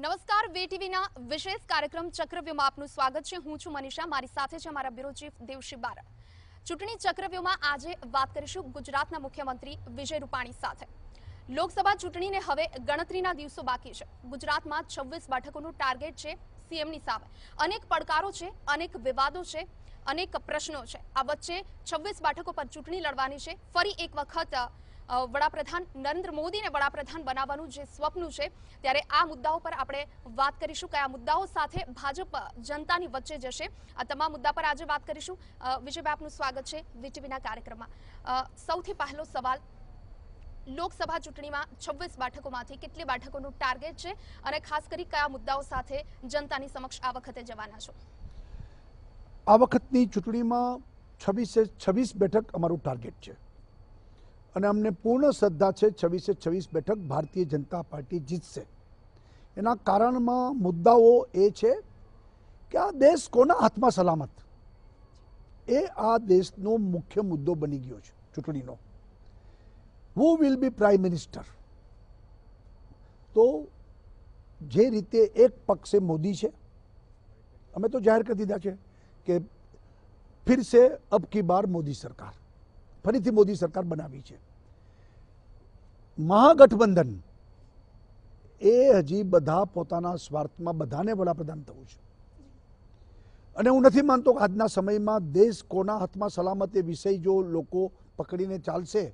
નમસ્કાર, વીટીવીના વિશેષ કાર્યક્રમ ચક્રવ્યૂહમાં આપનું સ્વાગત છે। હું છું મનીષા, મારી સાથે છે અમારા બ્યુરો ચીફ દેવશી બારા। ચૂંટણી ચક્રવ્યૂહમાં આજે વાત કરીશું ગુજરાતના મુખ્યમંત્રી વિજય રૂપાણી સાથે। લોકસભા ચૂંટણીને હવે ગણતરીના દિવસો બાકી છે। ગુજરાતમાં 26 બેઠકોનું ટાર્ગેટ છે સીએમની સામે। અનેક પડકારો છે, અનેક વિવાદો છે, અનેક પ્રશ્નો છે। આ વચ્ચે 26 બેઠકો પર ચૂંટણી લડવાની છે। ફરી એક વખત વડાપ્રધાન નરેન્દ્ર મોદીને વડાપ્રધાન બનાવવાનું જે સ્વપ્ન છે, ત્યારે આ મુદ્દાઓ પર આપણે વાત કરીશું। કયા મુદ્દાઓ સાથે ભાજપ જનતાની વચ્ચે જશે, આ તમામ મુદ્દા પર આજે વાત કરીશું। વિજયભાઈ, આપનું સ્વાગત છે વીટીવીના કાર્યક્રમમાં। સૌથી પહેલો સવાલ, લોકસભા ચૂંટણીમાં 26 બેઠકોમાંથી કેટલી બેઠકોનું ટાર્ગેટ છે અને ખાસ કરી કયા મુદ્દાઓ સાથે જનતાની સમક્ષ આ વખતે જવાના છો? આ વખતની ચૂંટણીમાં 26 બેઠક અમારું ટાર્ગેટ છે અને અમને પૂર્ણ શ્રદ્ધા છે 26 બેઠક ભારતીય જનતા પાર્ટી જીતશે। એના કારણમાં મુદ્દાઓ એ છે કે આ દેશ કોના હાથમાં સલામત, એ આ દેશનો મુખ્ય મુદ્દો બની ગયો છે ચૂંટણીનો। Who will be prime minister? તો જે રીતે એક પક્ષે મોદી છે, અમે તો જાહેર કરી દીધા છે કે ફિર સે અબ કી બાર મોદી સરકાર, ફરીથી મોદી સરકાર બનાવી છે। મહાગઠબંધન એ હજી બધા પોતાના સ્વાર્થમાં બધાને વડાપ્રધાન થવું છે અને હું નથી માનતો કે આજના સમયમાં દેશ કોના હાથમાં સલામત એ વિષય જો લોકો પકડીને ચાલશે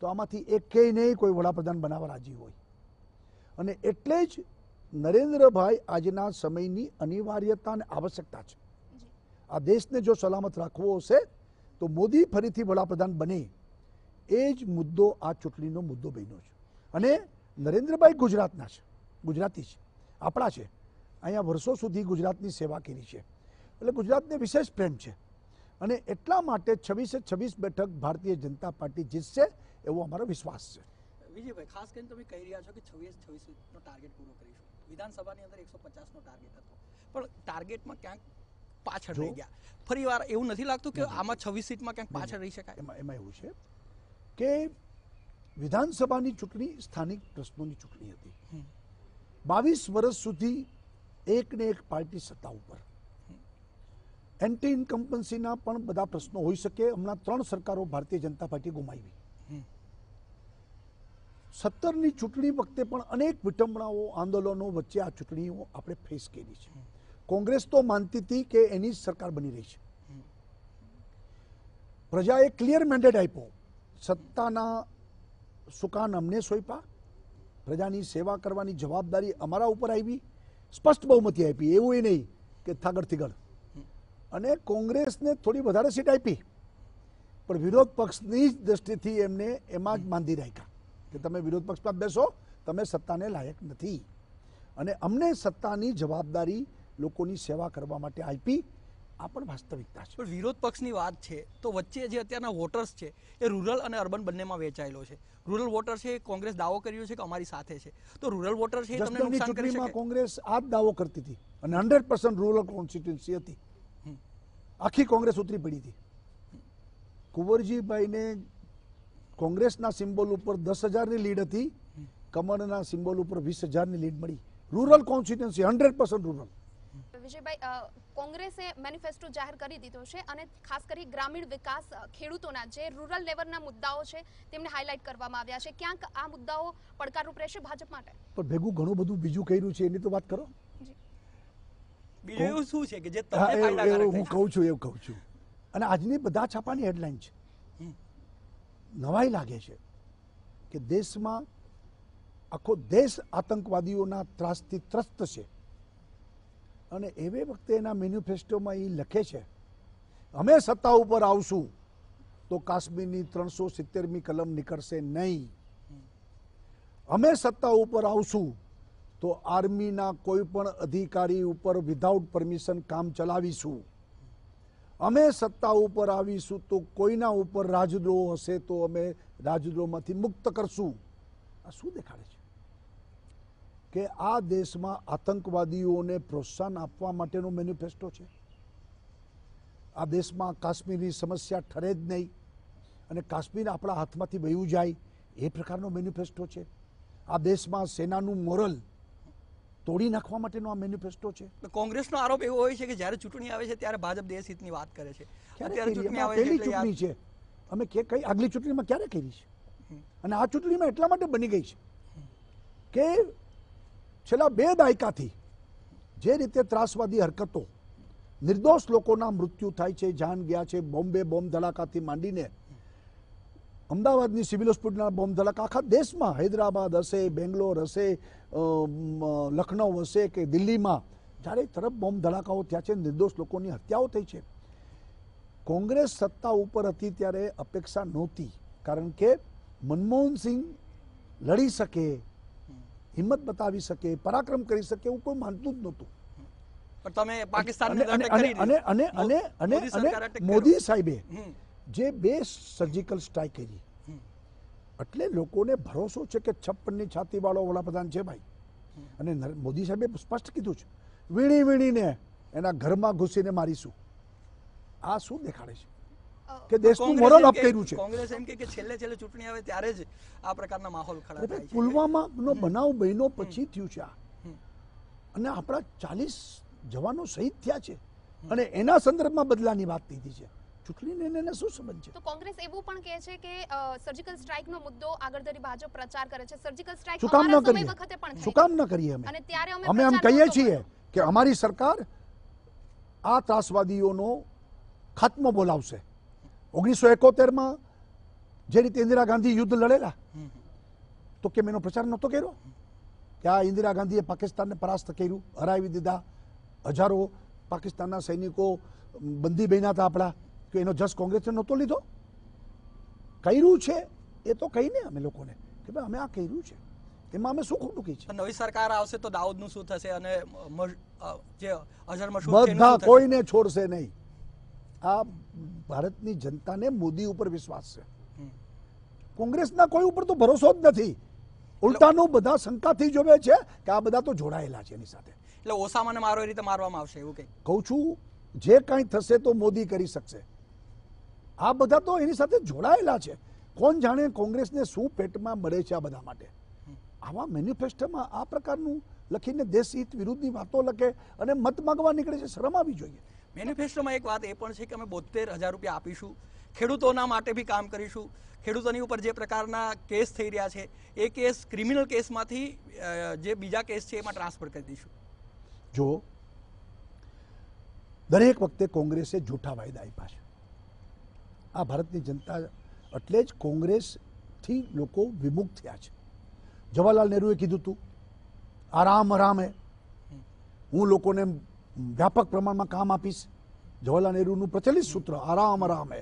તો આમાંથી એકેય નહીં કોઈ વડાપ્રધાન બનાવવા રાજી હોય। અને એટલે જ નરેન્દ્રભાઈ આજના સમયની અનિવાર્યતા અને આવશ્યકતા છે। આ દેશને જો સલામત રાખવો હશે તો મોદી ફરીથી વડાપ્રધાન બને, એ જ મુદ્દો આ ચૂંટણીનો મુદ્દો બન્યો છે। અને નરેન્દ્રભાઈ ગુજરાતના છે, ગુજરાતી છે, આપણા છે, અહીંયા વર્ષો સુધી ગુજરાતની સેવા કરી છે, એટલે ગુજરાતને વિશેષ પ્રેમ છે અને એટલા માટે 26 બેઠક ભારતીય જનતા પાર્ટી જીતશે એવો અમારો વિશ્વાસ છે। વિજયભાઈ, ખાસ કરીને તમે કહી રહ્યા છો કે 26નો ટાર્ગેટ પૂરો કરીશું। વિધાનસભાની અંદર 150નો ટાર્ગેટ હતો, પણ ટાર્ગેટમાં ક્યાંક પાછળ રહી ગયા। ફરી વાર એવું નથી લાગતું કે આમાં 26 સીટમાં ક્યાંક પાછળ રહી શકાય? એમાં એવું છે કે વિધાનસભાની ચૂંટણી સ્થાનિક પ્રશ્નોની ચૂંટણી હતી। 22 વર્ષ સુધી એક ને એક પાર્ટી સત્તા ઉપર, એન્ટી ઇન્કમ્પન્સીના પણ બધા પ્રશ્નો હોઈ શકે। હમણાં 3 સરકારો ભારતીય જનતા પાર્ટી ગુમાવી। 17ની ચૂંટણી વખતે પણ અનેક વિટંબણાઓ, આંદોલનો વચ્ચે આ ચૂંટણીઓ આપણે ફેસ કરી છે। કોંગ્રેસ તો માનતી હતી કે એની સરકાર બની રહી છે। પ્રજાએ ક્લિયર મેન્ડેટ આપ્યો, સત્તાના સુકાન અમને સોંપ્યા, પ્રજાની સેવા કરવાની જવાબદારી અમારા ઉપર આવી, સ્પષ્ટ બહુમતી આપી, એવું એ નહીં કે થાગડ થીગડ। અને કોંગ્રેસને થોડી વધારે સીટ આપી, પણ વિરોધ પક્ષની જ દ્રષ્ટિથી એમને એમાં જ બાંધી રાખ્યા કે તમે વિરોધ પક્ષમાં બેસો, તમે સત્તાને લાયક નથી। અને અમને સત્તાની જવાબદારી લોકોની સેવા કરવા માટે આપી, આ પણ વાસ્તવિકતા છે। પણ વિરોધ પક્ષની વાત છે તો વચ્ચે જે અત્યારના વોટર્સ છે એ રૂરલ અને અર્બન બંનેમાં વહેંચાયેલો છે। રૂરલ વોટર છે, કોંગ્રેસ દાવો કર્યો છે કે અમારી સાથે છે, તો રૂરલ વોટર છે તમને નુકસાન કરી શકે? કોંગ્રેસ આ જ દાવો કરતી હતી અને 100% રૂરલ કોન્સ્ટિટ્યુન્સી હતી, આખી કોંગ્રેસ ઉતરી પડી હતી। કુંવરજીભાઈને કોંગ્રેસના સિમ્બોલ ઉપર 10,000ની લીડ હતી, કમળના સિમ્બોલ ઉપર 20,000ની લીડ મળી। Rural constituency 100% rural. વિજયભાઈ, કોંગ્રેસે મેનિફેસ્ટો જાહેર કરી દીધો છે અને ખાસ કરી ગ્રામીણ વિકાસ, ખેડૂતોના જે રૂરલ લેવલના મુદ્દાઓ છે તેમને હાઇલાઇટ કરવામાં આવ્યા છે। ક્યાંક આ મુદ્દાઓ પડકારરૂપ રહેશે ભાજપ માટે? પણ ભેગું ઘણું બધું બીજું કર્યું છે, એની તો વાત કરો। બીજું એવું શું છે કે જે તમને હું ફાયદાકારક કહું છું એવું કહું છું। અને આજની બધા છાપાની હેડલાઇન છે, નવાઈ લાગે છે કે દેશમાં આખો દેશ આતંકવાદીઓના ત્રાસથી ત્રસ્ત છે અને એવે વખતે એના મેનિફેસ્ટોમાં એ લખે છે અમે સત્તા ઉપર આવશું તો કાશ્મીરની 370મી કલમ નીકળશે નહીં, અમે સત્તા ઉપર આવશું તો આર્મીના કોઈ પણ અધિકારી ઉપર વિધાઉટ પરમિશન કામ ચલાવીશું, અમે સત્તા ઉપર આવીશું તો કોઈના ઉપર રાજદ્રોહ હશે તો અમે રાજદ્રોહમાંથી મુક્ત કરશું। આ શું દેખાડે છે કે આ દેશમાં આતંકવાદીઓને પ્રોત્સાહન આપવા માટેનો મેનિફેસ્ટો છે? આ દેશમાં કાશ્મીરની સમસ્યા ઠરે જ નહીં અને કાશ્મીર આપણા હાથમાંથી વયું જાય એ પ્રકારનો મેનિફેસ્ટો છે? આ દેશમાં સેનાનું મોરલ તોડી નાખવા માટેનો આ મેનિફેસ્ટો છે. કોંગ્રેસનો આરોપ એવો હોય છે કે જ્યારે ચૂંટણી આવે છે ત્યારે ભાજપ દેશ હિતની વાત કરે છે. અત્યારે ચૂંટણી આવે છે પહેલી એટલે ચૂંટણી છે, અમે કઈ આગલી ચૂંટણીમાં ક્યારે કરી છે? અને આ ચૂંટણીમાં એટલા માટે બની ગઈ છે કે છેલ્લા 2 દાયકાથી જે રીતે ત્રાસવાદી હરકતો, નિર્દોષ લોકોના મૃત્યુ થાય છે, જાન ગયા છે, બોમ્બે બોમ્બ ધડાકાથી માંડીને અમદાવાદની સિવિલ હોસ્પિટલના બોમ્બ ધડાકા આખા દેશમાં, હૈદરાબાદ હશે, બેંગ્લોર હશે, લખનઉ હશે કે દિલ્હીમાં ચારે તરફ બોમ્બ ધડાકાઓ થયા છે, નિર્દોષ લોકોની હત્યાઓ થઈ છે. કોંગ્રેસ સત્તા ઉપર હતી ત્યારે અપેક્ષા નહોતી, કારણ કે મનમોહનસિંહ લડી શકે, હિંમત બતાવી શકે, પરાક્રમ કરી શકે એવું કોઈ માનતું જ નહોતું. પણ તમે પાકિસ્તાનને અને મોદી સાહેબે જે 2 સર્જિકલ સ્ટ્રાઇક કરી, એટલે લોકોને ભરોસો છે કે 56ની છાતી વાળો વડાપ્રધાન છે ભાઈ. અને મોદી સાહેબે સ્પષ્ટ કીધું છે, વીણી વીણીને એના ઘરમાં ઘૂસીને મારીશું. આ શું દેખાડે છે કે દેશનું મોરલ અપ કર્યું છે. કોંગ્રેસ એમ કે છેલ્લે ચૂંટણી આવે ત્યારે જ આ પ્રકારના માહોલ ખડા થાય છે. પુલવામાનો બનાવ બન્યો પછી થયું છે આ, અને આપણા 40 જવાનો શહીદ થયા છે, અને એના સંદર્ભમાં બદલાની વાત લીધી છે. ચૂંટણીને એને શું સંબંધ છે? તો કોંગ્રેસ એવું પણ કહે છે કે સર્જિકલ સ્ટ્રાઇકનો મુદ્દો આગળ ધરી ભાજપ પ્રચાર કરે છે. સર્જિકલ સ્ટ્રાઇક શું કામ ન અમારા સમય કરીએ? વખતે પણ શું કામ ન કરીએ? અને ત્યારે અમે એમ કહીએ છીએ કે અમારી સરકાર આ ત્રાસવાદીઓનો ખાત્મો બોલાવશે. 1971માં જે રીતે ઇન્દિરા ગાંધી યુદ્ધ લડેલા, તો કેમ એનો પ્રચાર નહોતો કર્યો કે આ ઇન્દિરા ગાંધીએ પાકિસ્તાનને પરાસ્ત કર્યું, હરાવી દીધા, હજારો પાકિસ્તાનના સૈનિકો બંદી બન્યા હતા આપણા, કે એનો જસ કોંગ્રેસે નહોતો લીધો? કર્યું છે એ તો કહીને અમે લોકોને કે ભાઈ અમે આ કર્યું છે, એમાં અમે શું ખોટું કહી છે? નવી સરકાર આવશે તો દાઉદનું શું થશે અને જે અઝહર મસૂદ છે બધા કોઈને છોડશે નહીં. આ ભારતની જનતાને મોદી ઉપર વિશ્વાસ છે, કોંગ્રેસના કોઈ ઉપર તો ભરોસો જ નથી. ઉલટાનું બધા શંકાથી જોવે છે કે આ બધા તો જોડાયેલા છે એની સાથે. એટલે ઓસામાને મારો એ રીતે મારવામાં આવશે એવું કંઈ કહું છું, જે કાંઈ થશે તો મોદી કરી શકશે. આ બધા તો એની સાથે જોડાયેલા છે. કોણ જાણે કોંગ્રેસને શું પેટમાં મળે છે આ બધા માટે. આવા મેનિફેસ્ટોમાં આ પ્રકારનું લખીને દેશ હિત વિરુદ્ધની વાતો લખે અને મત માંગવા નીકળે છે, શરમ આવી જોઈએ. મેનિફેસ્ટોમાં એક વાત એ પણ છે કે અમે 72,000 રૂપિયા આપીશું, ખેડૂતોના માટે બી કામ કરીશું, ખેડૂતોની ઉપર જે પ્રકારના કેસ થઈ રહ્યા છે એ કેસ ક્રિમિનલ કેસમાંથી જે બીજા કેસ છે એમાં ટ્રાન્સફર કરી દઈશું. જો દરેક વખતે કોંગ્રેસે જૂઠા વાયદા આપ્યા છે. આ ભારતની જનતા એટલે જ કોંગ્રેસથી લોકો વિમુખ થયા છે. જવાહરલાલ નહેરુએ કીધું હતું આરામ આરામ હે, હું લોકોને વ્યાપક પ્રમાણમાં કામ આપીશ. જવાહરલાલ નહેરુનું પ્રચલિત સૂત્ર આરામ આરામ હે.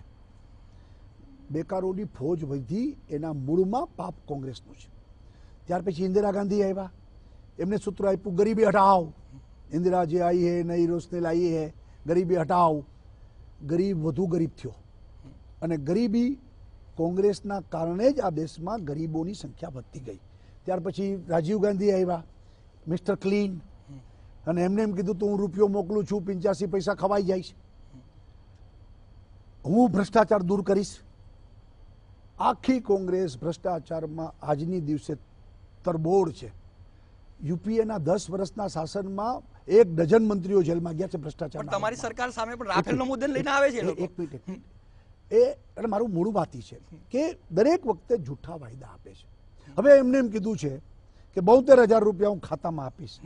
બેકારોની ફોજ વધી, એના મૂળમાં પાપ કોંગ્રેસનું છે. ત્યાર પછી ઇન્દિરા ગાંધી આવ્યા, એમને સૂત્ર આપ્યું ગરીબી હટાવ. इंदिरा जी आई है, नई रोशनी लाई है, गरीबी हटाओ. गरीब વધુ ગરીબ થયો, અને ગરીબી કોંગ્રેસના કારણે જ આ દેશમાં ગરીબોની સંખ્યા વધતી ગઈ. ત્યાર પછી રાજીવ ગાંધી આવ્યા, મિસ્ટર ક્લીન, અને એમને એમ કીધું તો હું રૂપિયો મોકલું છું, 85 પૈસા ખવાઈ જાય છે, હું ભ્રષ્ટાચાર દૂર કરીશ. આખી કોંગ્રેસ ભ્રષ્ટાચારમાં આજની દિવસે તરબોળ છે. યુપીએના 10 વર્ષના શાસનમાં 1 ડઝન મંત્રીઓ જેલમાં ગયા છે ભ્રષ્ટાચાર. તમારી સરકાર સામે પણ રાફેલનો મુદ્દો લઈને આવે છે. એક મિનિટ, એ એટલે મારું મૂળ વાત છે કે દરેક વખતે જૂઠા વાયદા આપે છે. હવે એમને એમ કીધું છે કે 72,000 રૂપિયા હું ખાતામાં આપીશ.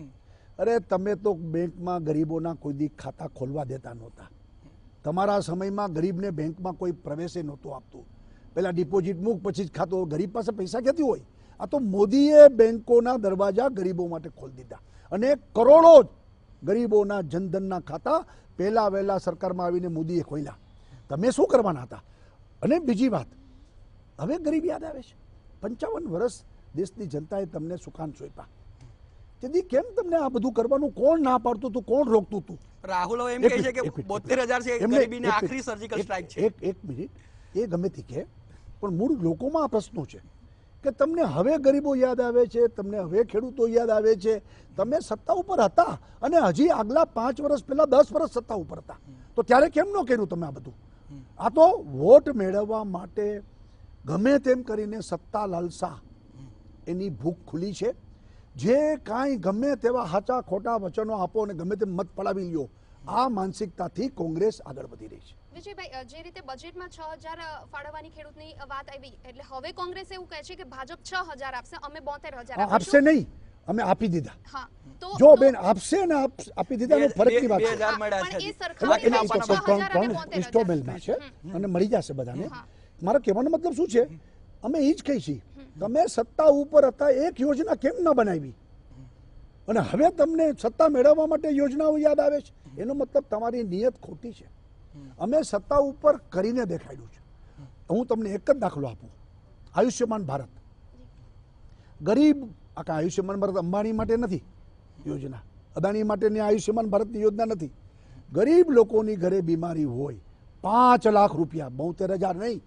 અરે તમે તો બેંકમાં ગરીબોના કોઈ દી ખાતા ખોલવા દેતા નહોતા. તમારા સમયમાં ગરીબને બેંકમાં કોઈ પ્રવેશે નહોતું આપતું. પહેલા ડિપોઝિટ મૂક પછી જ ખાતું. ગરીબ પાસે પૈસા ક્યાંથી હોય? આ તો મોદીએ બેંકોના દરવાજા ગરીબો માટે ખોલી દીધા, અને કરોડો ગરીબોના જનધનના ખાતા પહેલા વહેલા સરકારમાં આવીને મોદીએ ખોલ્યા. તમે શું કરવાના હતા? અને બીજી વાત, હવે ગરીબ યાદ આવે છે. 55 વર્ષ દેશની જનતાએ તમને સુકાન સોંપ્યા. તેથી કેમ તમને આ બધું કરવાનું કોણ ના પાડતું હતું, કોણ રોકતું હતું? રાહુલ એમ કહે છે કે 72,000 છે ગરીબીની આખરી સર્જિકલ સ્ટ્રાઇક છે. એક મિનિટ, એ ગમે તે કે, પણ મૂળ લોકોમાં આ પ્રશ્નો છે કે તમને હવે ગરીબો યાદ આવે છે, તમને હવે ખેડૂતો યાદ આવે છે. તમે સત્તા ઉપર હતા, અને હજી આગલા 5 વર્ષ પહેલા 10 વર્ષ સત્તા ઉપર હતા, તો ત્યારે કેમ ન કર્યું તમે આ બધું? આ તો વોટ મેળવવા માટે ગમે તેમ કરીને સત્તા લાલસા, એની ભૂખ ખુલી છે. જે કાંઈ ગમે તેવા સાચા ખોટા વચનો આપો અને ગમે તે મત પડાવી લ્યો, આ માનસિકતાથી કોંગ્રેસ આગળ વધી રહી છે. વિજયભાઈ, જે રીતે બજેટમાં 6000 ફાળવવાની ખેડૂતની વાત આવી, એટલે હવે કોંગ્રેસ એવું કહે છે કે ભાજપ 6000 આપશે, અમે 72000 આપશે નહીં, અમે આપી દીધા. હા, તો જો બેન આપશે ને આપી દીધા એનો ફરકની વાત છે. 2000 મળ્યા પણ એ છે. સરખામણીમાં ઇન્સ્ટોલમેન્ટમાં છે અને મળી જશે બધાને. મારો કહેવાનો મતલબ શું છે, અમે એ જ કહી છીએ, તમે સત્તા ઉપર હતા, એક યોજના કેમ ન બનાવી અને હવે તમને સત્તા મેળવવા માટે યોજનાઓ યાદ આવે છે? એનો મતલબ તમારી નિયત ખોટી છે. અમે સત્તા ઉપર કરીને દેખાડ્યું છે. હું તમને એક જ દાખલો આપું, આયુષ્યમાન ભારત. ગરીબ આયુષ્યમાન ભારત અંબાણી માટે નથી યોજના, અદાણી માટેની આયુષ્યમાન ભારતની યોજના નથી. ગરીબ લોકોની ઘરે બીમારી હોય, 5 લાખ રૂપિયા, 72,000 નહીં,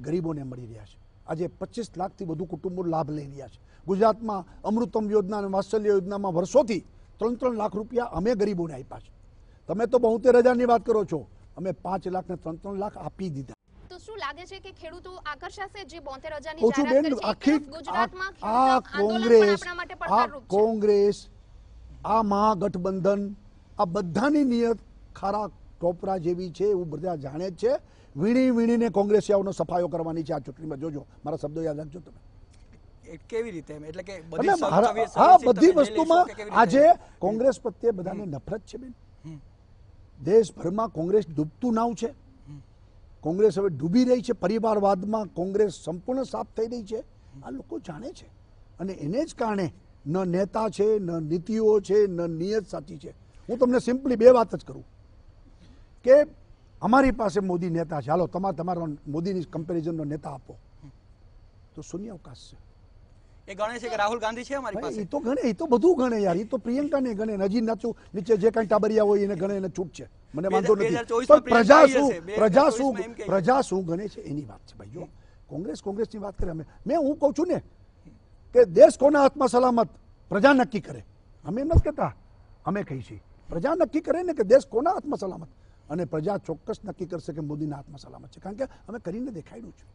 ગરીબોને મળી રહ્યા છે. આજે 25 લાખથી વધુ કુટુંબો લાભ લઈ રહ્યા છે. ગુજરાતમાં અમૃતમ યોજના અને વાત્સલ્ય યોજનામાં વર્ષોથી 3-3 લાખ રૂપિયા અમે ગરીબોને આપ્યા છે. તમે તો 72,000ની વાત કરો છો, અમે 5 લાખ ને 3-3 લાખ આપી દીધા. તો શું લાગે છે કે ખેડૂતો આકર્ષાશે જે 72000 ની ઓછું જાહેરાત બેન, કરી છે? આખી ગુજરાતમાં આ ખેડૂત આંદોલન પણ કોંગ્રેસ, આપણા માટે આ પડકારરૂપ છે. કોંગ્રેસ, આ મહાગઠબંધન, આ બધાની નિયત ખારા ટોપરા જેવી છે એવું બધા જાણે જ છે. વીણી વીણીને કોંગ્રેસીઓનો સફાયો કરવાની છે આ ચૂંટણીમાં. જોજો, મારા શબ્દો યાદ રાખજો તમે. કેવી રીતે એમ? એટલે કે હા, બધી વસ્તુમાં આજે કોંગ્રેસ પ્રત્યે બધાને નફરત છે બેન. દેશભરમાં કોંગ્રેસ ડૂબતું નાવ છે. કોંગ્રેસ હવે ડૂબી રહી છે. પરિવારવાદમાં કોંગ્રેસ સંપૂર્ણ સાફ થઈ રહી છે. આ લોકો જાણે છે અને એને જ કારણે ન નેતા છે, ન નીતિઓ છે, ન નિયત સાચી છે. હું તમને સિમ્પલી 2 વાત જ કરું કે અમારી પાસે મોદી નેતા છે, હાલો તમારો મોદીની કમ્પેરિઝનનો નેતા આપો, તો શૂન્ય અવકાશ છે. એ ગણે છે કે રાહુલ ગાંધી છે અમારી પાસે. એ તો ગણે, એ તો બધું ગણે યાર. એ તો પ્રિયંકાને ગણે, નજી નાચું નીચે જે કાંઈ ટાબરિયા હોય એને ગણે, એને છૂટ છે, મને વાંધો નથી. 2024 પણ પ્રજા શું ગણે છે એની વાત છે ભાઈ. જો કોંગ્રેસની વાત કરે, હું કહું છું ને કે દેશ કોના હાથમાં સલામત, પ્રજા નક્કી કરે. અમે એમ નથી કહેતા, અમે કહી છીએ પ્રજા નક્કી કરે ને કે દેશ કોના હાથમાં સલામત, અને પ્રજા ચોક્કસ નક્કી કરશે કે મોદીના હાથમાં સલામત છે, કારણ કે અમે કરીને દેખાડ્યું છે.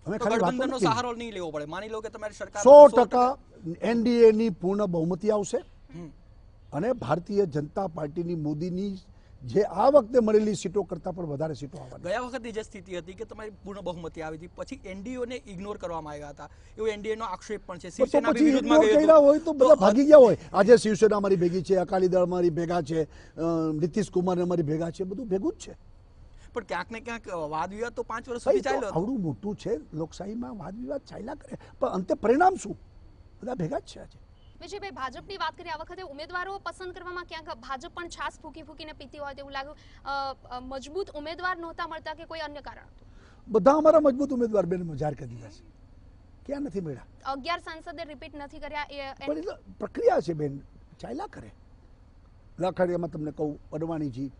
અમે ખાલી વાતો ગઠબંધનનો નથી. સહારો નહીં લેવો પડે. માની લો કે તમારી સરકાર 100% NDA ની પૂર્ણ બહુમતી આવશે અને ભારતીય જનતા પાર્ટીની મોદીની જે આ વખતે મળેલી સીટો કરતા પણ વધારે સીટો આવવાની. ગયા વખતની જે સ્થિતિ હતી કે તમારી પૂર્ણ બહુમતી આવી હતી, પછી એનડીઓને ઇગ્નોર કરવામાં આવ્યા હતા, એવું એનડીએ નો આક્ષેપ પણ છે. તો શિવસેના પછી વિરુદ્ધમાં ઇગ્નોર ગયું કર્યા હતું. હોય તો બધા ભાગી ગયા હોય. આજે શિવસેના અમારી ભેગી છે, અકાલી દળ અમારી ભેગા છે, નીતિશ કુમાર અમારી ભેગા છે, બધું ભેગું જ છે. પણ ક્યાંક ને ક્યાંક વાદ વિવાદ તો 5 વર્ષ સુધી ચાલ્યો હતો. આવડું મોટું છે, લોકશાહીમાં વાદ વિવાદ ચાલ્યા કરે, પણ અંતે પરિણામ શું? બધા ભેગા જ છે આજે. વિજયભાઈ, ભાજપની વાત કરીએ, આ વખતે ઉમેદવારો પસંદ કરવામાં ક્યાંક ભાજપ પણ છાસ ફૂકીને પીતી હોય તેવું લાગ્યું. મજબૂત ઉમેદવાર નહોતા મળતા કે કોઈ અન્ય કારણ હતું? બધા અમારા મજબૂત ઉમેદવાર બેન જાહેર કરી દીધા છે. ક્યાં નથી મળ્યા? 11 સાંસદે રિપીટ નથી કર્યા. પણ એ તો પ્રક્રિયા છે બેન, ચાલ્યા કરે. લખાડીયામાં તમને કહું, અડવાણીજી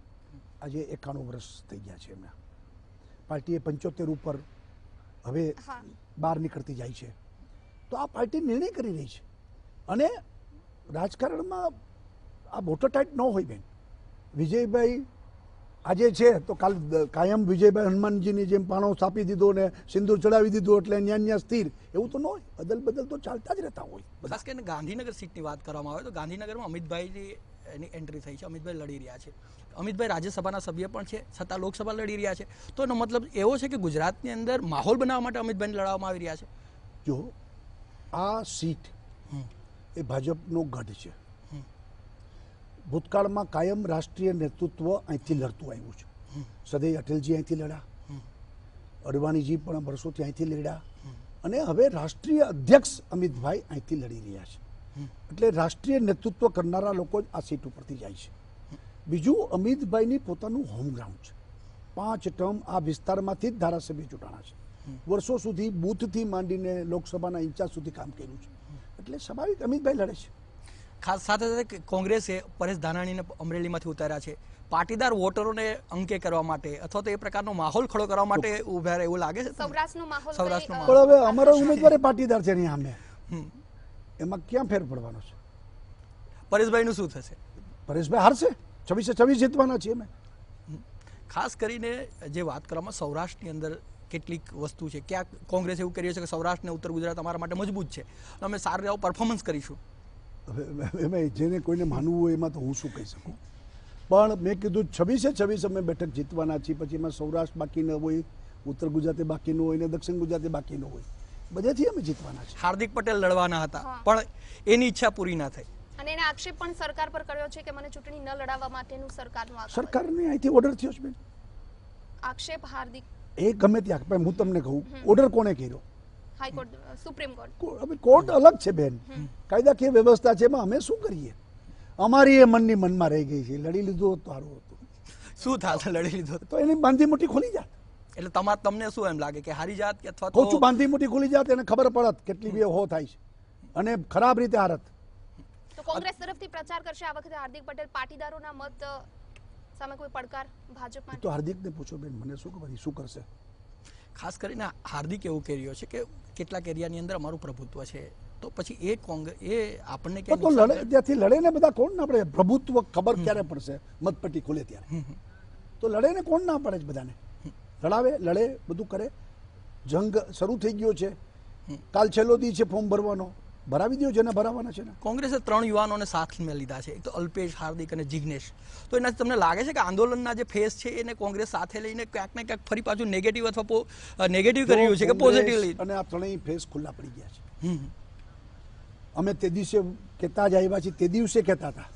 આજે 91 વર્ષ થઈ ગયા છે એમના. પાર્ટીએ 75 ઉપર હવે બહાર નીકળતી જાય છે. તો આ પાર્ટી નિર્ણય કરી રહી છે અને રાજકારણમાં આ વોટર ટાઈટ ન હોય બેન. વિજયભાઈ આજે છે તો કાલ કાયમ વિજયભાઈ હનુમાનજીની જેમ પાણો સ્થાપી દીધો ને સિંદૂર ચડાવી દીધું એટલે ન્યા સ્થિર, એવું તો ન હોય. બદલ તો ચાલતા જ રહેતા હોય. ખાસ કરીને ગાંધીનગર સીટની વાત કરવામાં આવે તો ગાંધીનગરમાં અમિતભાઈની એની એન્ટ્રી થઈ છે. અમિતભાઈ લડી રહ્યા છે. અમિતભાઈ રાજ્યસભાના સભ્ય પણ છે, છતાં લોકસભા લડી રહ્યા છે. તો એનો મતલબ એવો છે કે ગુજરાતની અંદર માહોલ બનાવવા માટે અમિતભાઈને લડાવવામાં આવી રહ્યા છે. જો આ સીટ એ ભાજપનો ગઢ છે. ભૂતકાળમાં કાયમ રાષ્ટ્રીય નેતૃત્વ અહીંથી લડતું આવ્યું છે. સદૈવ અટલજી અહીંથી લડ્યા, અડવાણીજી પણ વર્ષોથી અહીંથી લડ્યા, અને હવે રાષ્ટ્રીય અધ્યક્ષ અમિતભાઈ અહીંથી લડી રહ્યા છે. એટલે રાષ્ટ્રીય નેતૃત્વ કરનારા લોકો જ આ સીટ ઉપરથી જાય છે. બીજું, અમિતભાઈની પોતાનું હોમ ગ્રાઉન્ડ છે. 5 ટર્મ આ વિસ્તારમાંથી જ ધારાસભ્ય ચૂંટાણા છે. વર્ષો સુધી બૂથથી માંડીને લોકસભાના ઇન્ચાર્જ સુધી કામ કર્યું છે. એટલે સ્વાભાવિક અમિતભાઈ લડે છે. ખાસ સાથે સાથે કોંગ્રેસે પરેશ ધાનાણીને અમરેલીમાંથી ઉતાર્યા છે. પાટીદાર વોટરોને અંકે કરવા માટે અથવા તો એ પ્રકારનો માહોલ ખડો કરવા માટે ઉભા રહે એવું લાગે છે. સૌરાષ્ટ્રનો માહોલ પણ હવે અમારો ઉમેદવાર પાટીદાર છે નહીં સામે, એમાં ક્યાં ફેર પડવાનો છે? પરેશભાઈનું શું થશે? પરેશભાઈ હારશે. 26-26 જીતવાના છીએ અમે. ખાસ કરીને જે વાત કરવામાં સૌરાષ્ટ્રની અંદર કેટલીક વસ્તુ છે, ક્યાંક કોંગ્રેસ એવું કરી છે કે સૌરાષ્ટ્ર અને ઉત્તર ગુજરાત અમારા માટે મજબૂત છે, અમે સારું એવું પરફોર્મન્સ કરીશું. હવે એમાં જેને કોઈને માનવું હોય એમાં તો હું શું કહી શકું, પણ મેં કીધું 26 અમે બેઠક જીતવાના છીએ, પછી એમાં સૌરાષ્ટ્ર બાકી ન હોય, ઉત્તર ગુજરાતે બાકી ન હોય ને દક્ષિણ ગુજરાતે બાકી ન હોય, બધેથી અમે જીતવાના છીએ. હાર્દિક પટેલ લડવાના હતા પણ એની ઈચ્છા પૂરી ના થઈ અને એને આક્ષેપ પણ સરકાર પર કર્યો છે કે મને ચૂંટણી ન લડાવવા માટેનું સરકારનું આક્ષેપ. સરકારને અહીંથી ઓર્ડર થયો છે બેન, આક્ષેપ હાર્દિક એ ગમે ત્યાં, પણ હું તમને કહું ઓર્ડર કોણે કર્યો? High court, supreme court. હવે કોર્ટ અલગ છે બેન, કાયદાકીય વ્યવસ્થા છે, એમાં અમે શું કરીએ? અમારી એ મનની મનમાં રહી ગઈ છે, લડી લીધું હોત તો સારું હતું. શું થાત લડી લીધો તો એની બાંધી મુઠ્ઠી ખોલી જાત. એટલે તમને શું એમ લાગે કે હારી જાત કે અથવા કહું છું બાંધી મુઠ્ઠી ખોલી જાત, એને ખબર પડત કેટલી બી હો થાય છે અને ખરાબ રીતે હારત. તો કોંગ્રેસ તરફથી પ્રચાર કરશે આ વખતે હાર્દિક પટેલ, પાટીદારોના મત સામે કોઈ પડકાર ભાજપ માટે? તો હાર્દિકને પૂછો બેન, મને શું ખબર શું કરશે. ખાસ કરીને હાર્દિક એવું કહી રહ્યો છે કે કેટલાક એરિયાની અંદર અમારું પ્રભુત્વ છે, તો પછી એ કોંગ્રેસ એ આપણને તો લડે ત્યાંથી લડે ને બધા, કોણ ના પડે? પ્રભુત્વ ખબર ક્યારે પડશે? મતપટ્ટી ખોલે ત્યારે તો લડે ને, કોણ ના પડે? બધાને લડાવે, લડે, બધું કરે. જંગ શરૂ થઈ ગયો છે, કાલ છેલ્લો દી છે ફોર્મ ભરવાનો, ભરાવી દો જેને ભરાવાના છે ને. કોંગ્રેસે 3 યુવાનોને સાથમાં લીધા છે, એક તો અલ્પેશ, હાર્દિક અને જિગ્નેશ. તો એનાથી તમને લાગે છે કે આંદોલનના જે ફેસ છે એને કોંગ્રેસ સાથે લઈને ક્યાંક ને ક્યાંક ફરી પાછું નેગેટિવ અથવા નેગેટિવ કરી રહ્યું છે કે પોઝિટિવ લઈ? અને આ ત્રણેય ફેસ ખુલ્લા પડી ગયા છે. અમે તે દિવસે કહેતા જ આવ્યા છીએ, તે દિવસે કહેતા હતા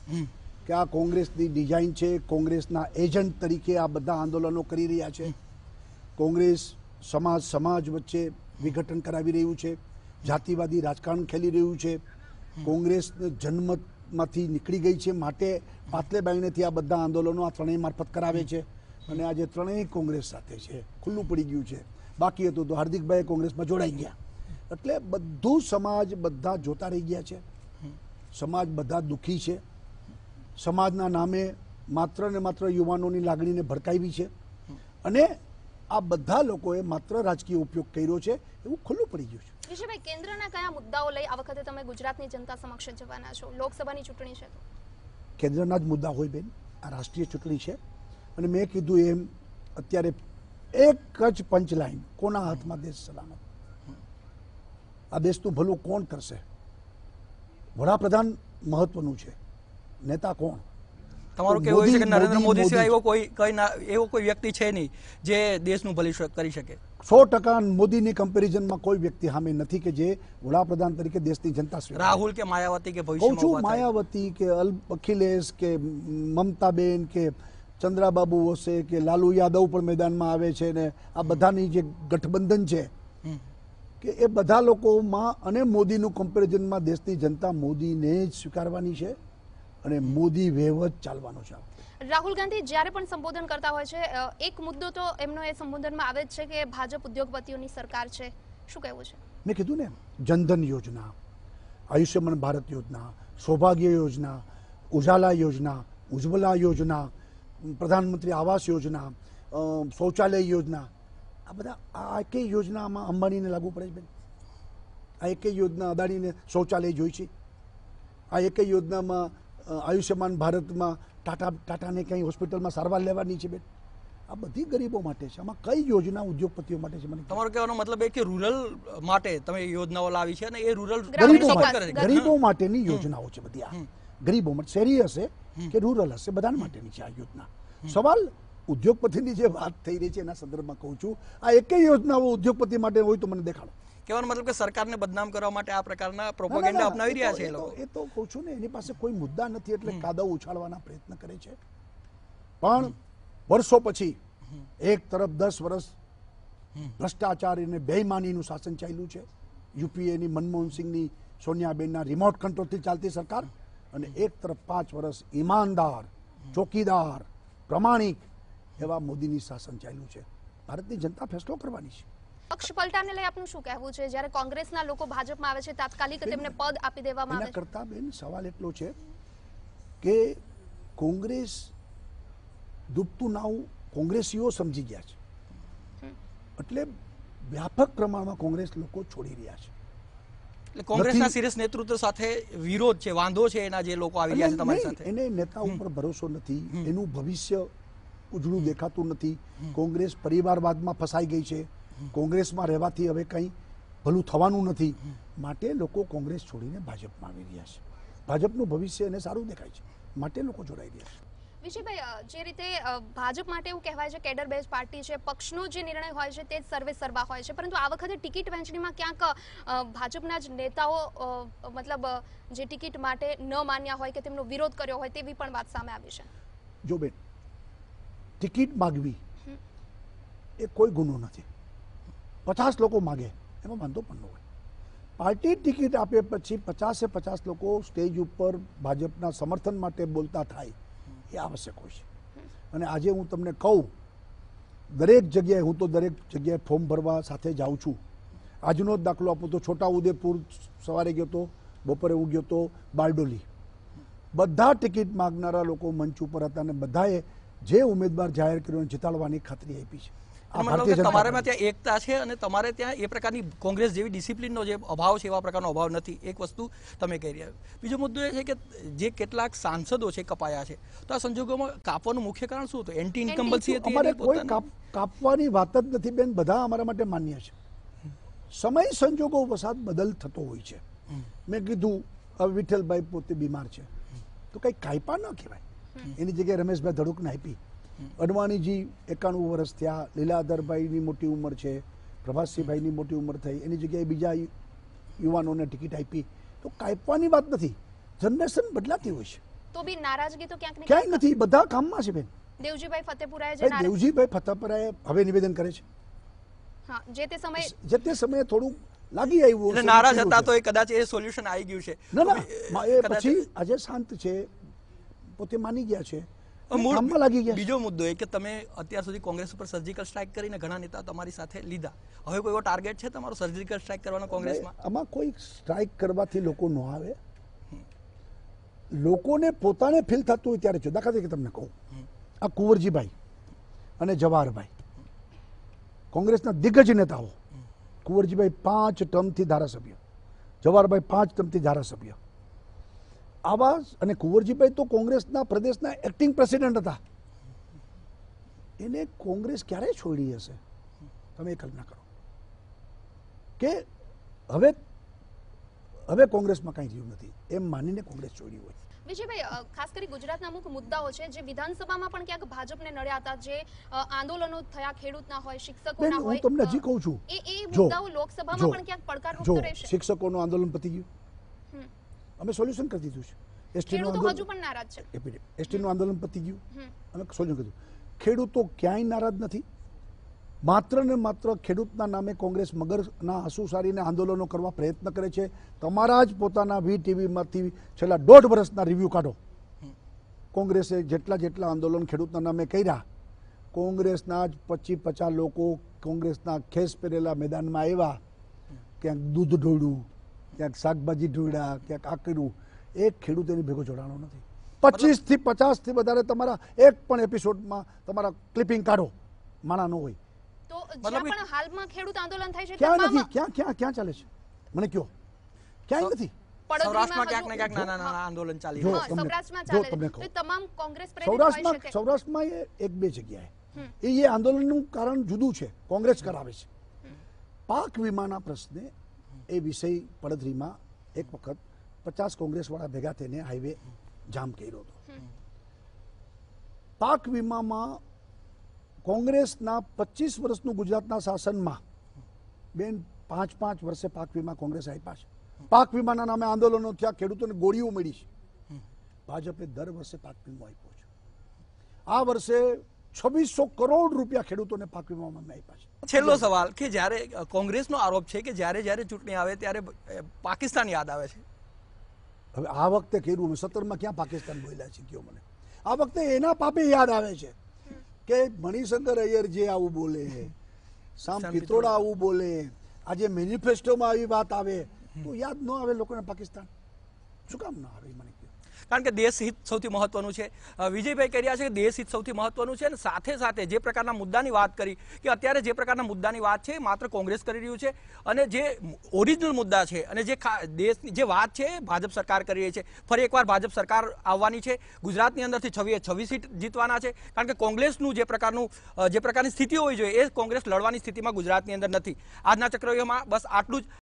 કે આ કોંગ્રેસની ડિઝાઇન છે, કોંગ્રેસના એજન્ટ તરીકે આ બધા આંદોલનો કરી રહ્યા છે. કોંગ્રેસ સમાજ વચ્ચે વિઘટન કરાવી રહ્યું છે, જાતિવાદી રાજકારણ ખેલી રહ્યું છે. કોંગ્રેસ જન્મમાંથી નીકળી ગઈ છે, માટે પાતલે બાઈનેથી આ બધા આંદોલનો આ ત્રણેય મારફત કરાવે છે અને આજે ત્રણેય કોંગ્રેસ સાથે છે, ખુલ્લું પડી ગયું છે. બાકી હતું તો હાર્દિકભાઈ કોંગ્રેસમાં જોડાઈ ગયા, એટલે બધું સમાજ બધા જોતા રહી ગયા છે. સમાજ બધા દુઃખી છે. સમાજના નામે માત્ર ને માત્ર યુવાનોની લાગણીને ભડકાવી છે અને આ બધા લોકોએ માત્ર રાજકીય ઉપયોગ કર્યો છે, એવું ખુલ્લું પડી ગયું છે. વિજયભાઈ, કેન્દ્રના કયા મુદ્દાઓ લઈ આ વખતે તમે ગુજરાતની જનતા સમક્ષ જવાના છો? લોકસભાની ચૂંટણી છે તો કેન્દ્રના જ મુદ્દા હોય બેન, આ રાષ્ટ્રીય ચૂંટણી છે અને મેં કીધું એમ અત્યારે એક જ પંચલાઈન, કોના હાથમાં દેશ સલામત? આ દેશનું ભલું કોણ કરશે? વડાપ્રધાન મહત્વનું છે, નેતા કોણ? તમારું કેવું છે કે નરેન્દ્ર મોદી સિવાય એવો કોઈ વ્યક્તિ છે નહીં જે દેશનું ભલું કરી શકે? 100% મોદીની કમ્પેરિઝનમાં કોઈ વ્યક્તિ સામે નથી કે જે વડાપ્રધાન તરીકે દેશની જનતા સ્વીકારે. રાહુલ કે માયાવતી કે કહું છું, માયાવતી કે અખિલેશ કે મમતાબેન કે ચંદ્રાબાબુ હશે કે લાલુ યાદવ પણ મેદાનમાં આવે છે ને આ બધાની જે ગઠબંધન છે કે એ બધા લોકોમાં અને મોદીનું કમ્પેરિઝનમાં દેશની જનતા મોદીને જ સ્વીકારવાની છે અને મોદી વેવ જ ચાલવાનો છે. રાહુલ ગાંધી જ્યારે પણ સંબોધન કરતા હોય છે, એક મુદ્દો તો એમનો એ સંબોધનમાં આવે જ છે કે ભાજપ ઉદ્યોગપતિઓની સરકાર છે. શું કહેવું છે? મેં કીધું ને, જનધન યોજના, આયુષ્યમાન ભારત યોજના, સૌભાગ્ય યોજના, ઉજાલા યોજના, ઉજ્જવલા યોજના, પ્રધાનમંત્રી આવાસ યોજના, શૌચાલય યોજના, આ બધા આ એકેય યોજનામાં અંબાણીને લાગુ પડે છે બેન? આ એકેય યોજના અદાણીને શૌચાલય જોઈ છે? આ એકેય યોજનામાં આયુષ્યમાન ભારતમાં ટાટાને કંઈ હોસ્પિટલમાં સારવાર લેવાની છે બેન? આ બધી ગરીબો માટે છે. આમાં કઈ યોજના ઉદ્યોગપતિઓ માટે છે? મને તમારો કહેવાનો મતલબ એ કે રૂરલ માટે તમે યોજનાઓ લાવી છે અને એ રૂરલ ગરીબો માટેની યોજનાઓ છે બધી. આ ગરીબો માટે, શહેરી હશે કે રૂરલ હશે, બધા માટેની છે આ યોજના. સવાલ ઉદ્યોગપતિની જે વાત થઈ રહી છે એના સંદર્ભમાં કહું છું, આ એકેય યોજનાઓ ઉદ્યોગપતિ માટે હોય તો મને દેખાડો. કહેવાનો મતલબ કે સરકારને બદનામ કરવા માટે આ પ્રકારના પ્રોપેગેન્ડા અપનાવી રહ્યા છે એ લોકો. એ તો કહું છું ને, એની પાસે કોઈ મુદ્દા નથી એટલે કાદવ ઉછાળવાના પ્રયત્ન કરે છે. પણ વર્ષો પછી એક તરફ 10 વર્ષ ભ્રષ્ટાચાર અને બેઈમાનીનું શાસન ચાલ્યું છે, યુપીએની મનમોહનસિંહની સોનિયાબેનના રિમોટ કંટ્રોલથી ચાલતી સરકાર, અને એક તરફ 5 વર્ષ ઈમાનદાર, ચોકીદાર, પ્રમાણિક એવા મોદીની શાસન ચાલ્યું છે. ભારતની જનતા ફેસલો કરવાની છે. પક્ષ પલટાને લઈ આપનું શું કહેવું છે? જ્યારે કોંગ્રેસના લોકો ભાજપમાં આવે છે તાત્કાલિક તેમને પદ આપી દેવામાં આવે છે. એના કરતા બેન સવાલ એટલો છે કે કોંગ્રેસ ડૂબતું નાવું કોંગ્રેસીઓ સમજી ગયા છે, એટલે વ્યાપક પ્રમાણમાં કોંગ્રેસ લોકો છોડી રહ્યા છે. એટલે કોંગ્રેસના સિરિયસ નેતૃત્વ સાથે વિરોધ છે, વાંધો છે એના જે લોકો આવી રહ્યા છે તમારી સાથે. એને નેતા ઉપર ભરોસો નથી, એનું ભવિષ્ય ઉજળું દેખાતું નથી. કોંગ્રેસ પરિવારવાદમાં ફસાઈ ગઈ છે, કોંગ્રેસમાં રહેવાથી હવે કંઈ ભલું થવાનું નથી, માટે લોકો કોંગ્રેસ છોડીને ભાજપમાં આવી રહ્યા છે. ભાજપનું ભવિષ્ય એને સારું દેખાય છે, માટે લોકો જોડાઈ રહ્યા છે. વિજયભાઈ, જે રીતે ભાજપ માટે એવું કહેવાય છે કેડર બેઝ પાર્ટી છે, પક્ષનો જે નિર્ણય હોય છે તે જ સર્વે સર્વા હોય છે, પરંતુ આ વખતે ટિકિટ વહેંચણીમાં ક્યાંક ભાજપના જ નેતાઓ મતલબ જે ટિકિટ માટે ન માન્યા હોય કે તેમનો વિરોધ કર્યો હોય તેવી પણ વાત સામે આવી છે. જો બેન, ટિકિટ માગવી એ કોઈ ગુનો નથી. 50 લોકો માગે એમાં વાંધો પણ ન હોય. પાર્ટી ટિકિટ આપે પછી 50 લોકો સ્ટેજ ઉપર ભાજપના સમર્થન માટે બોલતા થાય એ આવશ્યક હોય છે. અને આજે હું તમને કહું, દરેક જગ્યાએ હું તો દરેક જગ્યાએ ફોર્મ ભરવા સાથે જાઉં છું. આજનો જ દાખલો આપું તો છોટાઉદેપુર સવારે ગયો તો, બપોરે હું ગયો તો બારડોલી. બધા ટિકિટ માગનારા લોકો મંચ ઉપર હતા અને બધાએ જે ઉમેદવાર જાહેર કર્યો જીતાડવાની ખાતરી આપી છે. તમારામાં ત્યાં એકતા છે અને તમારે ત્યાં એ પ્રકારની કોંગ્રેસ જેવી ડિસિપ્લિનનો જે અભાવ છે એવા પ્રકારનો અભાવ નથી. એક વસ્તુ તમે કહી રહ્યા. બીજો મુદ્દો એ છે કે જે કેટલાક સાંસદો છે કપાયા છે, તો આ સંજોગોમાં કાપવાનું મુખ્ય કારણ શું હતું? એન્ટી ઇન્કમ્બન્સી હતી? અમારે કોઈ કાપવાની વાત જ નથી બેન, બધા અમારા માટે માન્ય છે. સમય સંજોગો વસાત બદલ થતો હોય છે. મેં કીધું હવે વિઠ્ઠલભાઈ પોતે બીમાર છે તો કઈ કાયપા ન કહેવાય, એની જગ્યાએ રમેશભાઈ ધડુકને આપી. અડવાણીજી 91 વર્ષ થયા, લીલાધરભાઈની મોટી ઉંમર છે, પ્રભાસસિંહભાઈની મોટી ઉંમર થઈ, એની જગ્યાએ બીજા યુવાનોને ટિકિટ આપી. તો કાપવાની વાત નથી, જનરેશન બદલાતી હોય છે. તો બી નારાજગી તો ક્યાંય નથી, બધા કામમાં છે બેન. દેવજીભાઈ ફતેપુરાએ દેવજીભાઈ ફતેપુરાએ હવે નિવેદન કરે છે. હા, જે તે સમયે થોડું લાગી આવ્યું, નારાજ હતા તો કદાચ એ સોલ્યુશન આવી ગયું છે. ના, એ પછી આજે શાંત છે, પોતે માની ગયા છે. બીજો મુદ્દો એ કે તમે અત્યાર સુધી કોંગ્રેસ ઉપર સર્જિકલ સ્ટ્રાઇક કરીને ઘણા નેતા તમારી સાથે લીધા, હવે કોઈ એવો ટાર્ગેટ છે તમારો સર્જિકલ સ્ટ્રાઇક કરવાનો કોંગ્રેસમાં? આમાં કોઈ સ્ટ્રાઇક કરવાથી લોકો ન આવે, લોકોને પોતાને ફીલ થતું હોય ત્યારે. જો દાખલા તરીકે તમને કહું, આ કુંવરજીભાઈ અને જવાહરભાઈ કોંગ્રેસના દિગ્ગજ નેતાઓ. કુંવરજીભાઈ 5 ટર્મથી ધારાસભ્ય, જવાહરભાઈ 5 ટર્મથી ધારાસભ્ય. આવા અને કુંવરજીભાઈ તો કોંગ્રેસના પ્રદેશના એક્ટિંગ પ્રેસિડેન્ટ હતા. એને કોંગ્રેસ ક્યારે છોડી હશે? તમે કલ્પના કરો કે હવે કોંગ્રેસમાં કંઈ રહ્યું નથી એમ માનીને કોંગ્રેસ છોડી હોય. વિજયભાઈ, ખાસ કરી ગુજરાતના અમુક મુદ્દાઓ છે જે વિધાનસભામાં પણ ક્યાંક ભાજપને નડ્યા હતા, જે આંદોલનો થયા, ખેડૂતના હોય, શિક્ષકોના હોય. હું તમને હજી કહું છું, એ મુદ્દાઓ લોકસભામાં પણ ક્યાંક પડકારરૂપ રહેશે. શિક્ષકોનું આંદોલન પતી ગયું, અમે સોલ્યુશન કરી દીધું છે. ખેડૂતો હજુ પણ નારાજ છે. એસટીનું આંદોલન પતી ગયું, અમે સોલ્યુશન કર્યું. ખેડૂતો ક્યાંય નારાજ નથી. માત્ર ને માત્ર ખેડૂતના નામે કોંગ્રેસ મગરના આંસુ સારીને આંદોલનો કરવા પ્રયત્ન કરે છે. તમારા જ પોતાના VTVમાંથી છેલ્લા 1.5 વર્ષના રિવ્યુ કાઢો. કોંગ્રેસે જેટલા આંદોલન ખેડૂતના નામે કર્યા, કોંગ્રેસના જ 25-50 લોકો કોંગ્રેસના ખેસ પહેરેલા મેદાનમાં આવ્યા. ક્યાંક દૂધ ઢોળ્યું, ક્યાંક શાકભાજી ઢોળ્યા, ક્યાંક આ કર્યું. એક ખેડૂત એની ભેગો જોડાણો નથી. 25 થી 50 થી વધારે તમારા એક પણ એપિસોડમાં તમારા ક્લિપિંગ કાઢો, માણા ન હોય. તો જ્યાં પણ હાલમાં ખેડૂત આંદોલન થાય છે ક્યાં નથી, ક્યાં ચાલે છે મને કયો? ક્યાંય નથી. સૌરાષ્ટ્રમાં ક્યાંક ને ક્યાંક નાના આંદોલન ચાલી રહ્યા છે. સૌરાષ્ટ્રમાં ચાલે છે. તમામ કોંગ્રેસ પ્રેરિત હોઈ શકે. સૌરાષ્ટ્રમાં એક બે જગ્યાએ એ આંદોલનનું કારણ જુદું છે, કોંગ્રેસ કરાવે છે. પાક વીમાના પ્રશ્ને એ વિષય પડધરીમાં એક વખત 50 કોંગ્રેસ વાળા ભેગા થઈને હાઈવે જામ કર્યો હતો. પાક વીમામાં કોંગ્રેસના 25 વર્ષનું ગુજરાતના શાસનમાં બેન 5 વર્ષે પાક વીમા કોંગ્રેસ આપ્યા છે. પાક વીમાના નામે આંદોલનો થયા, ખેડૂતોને ગોળીઓ મળી છે. ભાજપે દર વર્ષે પાક વીમો આપ્યો છે. આ વર્ષે 2600 કરોડ રૂપિયા ખેડૂતોને પાક વીમામાં આપ્યા છે. છેલ્લો સવાલ કે જ્યારે કોંગ્રેસનો આરોપ છે કે જ્યારે ચૂંટણી આવે ત્યારે પાકિસ્તાન યાદ આવે છે. હવે આ વખતે કર્યું 17માં ક્યાં પાકિસ્તાન બોલ્યા છે કયો મને? આ વખતે એના પાપે યાદ આવે છે કે મણિશંકર અય્યર જે આવું બોલે, સામ પિત્રોડા આવું બોલે, આજે મેનિફેસ્ટોમાં આવી વાત આવે તો યાદ ન આવે લોકોને પાકિસ્તાન? શું કામ ન આવે મને કહો? કારણ કે દેશ હિત સૌથી મહત્વનું છે. વિજયભાઈ કહી રહ્યા છે કે દેશ હિત સૌથી મહત્વનું છે, અને સાથે સાથે જે પ્રકારના મુદ્દાની વાત કરી કે અત્યારે જે પ્રકારના મુદ્દાની વાત છે માત્ર કોંગ્રેસ કરી રહ્યું છે, અને જે ઓરિજિનલ મુદ્દા છે અને જે દેશની જે વાત છે ભાજપ સરકાર કરી રહી છે. ફરી એકવાર ભાજપ સરકાર આવવાની છે. ગુજરાતની અંદરથી 26 સીટ જીતવાના છે, કારણ કે કોંગ્રેસનું જે પ્રકારની સ્થિતિ હોવી જોઈએ એ કોંગ્રેસ લડવાની સ્થિતિમાં ગુજરાતની અંદર નથી. આજના ચક્રવ્યૂહમાં બસ આટલું જ.